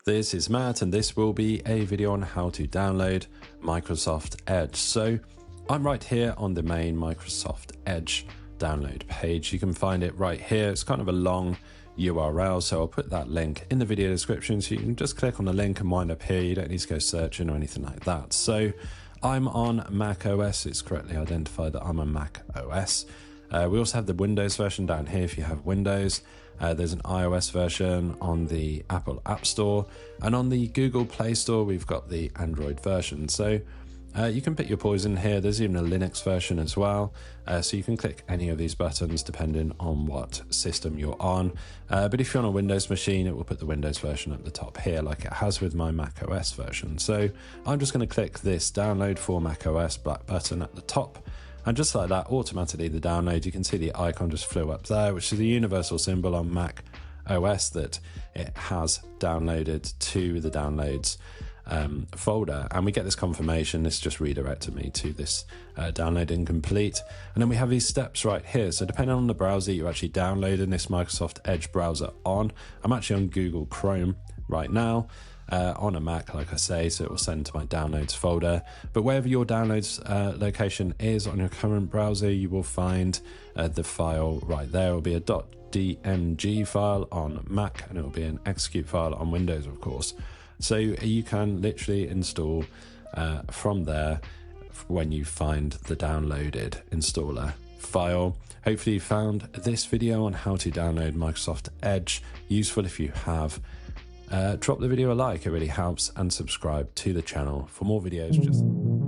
This is Matt, and this will be a video on how to download Microsoft Edge. So I'm right here on the main Microsoft Edge download page. You can find it right here. It's kind of a long URL, so I'll put that link in the video description, so you can just click on the link and wind up here. You don't need to go searching or anything like that. So I'm on Mac OS. It's correctly identified that I'm on Mac OS. We also have the Windows version down here if you have Windows. There's an iOS version on the Apple App Store, and on the Google Play Store we've got the Android version. So you can pick your poison here. There's even a Linux version as well, so you can click any of these buttons depending on what system you're on. But if you're on a Windows machine, it will put the Windows version at the top here like it has with my Mac OS version. So I'm just going to click this download for Mac OS black button at the top. And just like that, automatically the download, you can see the icon just flew up there, which is the universal symbol on Mac OS that it has downloaded to the downloads folder. And we get this confirmation. This just redirected me to this download incomplete. And then we have these steps right here. So depending on the browser you're actually downloading this Microsoft Edge browser on, I'm actually on Google Chrome right now. On a Mac, like I say, so it will send to my downloads folder. But wherever your downloads location is on your current browser, you will find the file right there. It will be a .dmg file on Mac, and it will be an execute file on Windows, of course. So you can literally install from there when you find the downloaded installer file. Hopefully you found this video on how to download Microsoft Edge useful. If you have, drop the video a like, it really helps, and subscribe to the channel for more videos.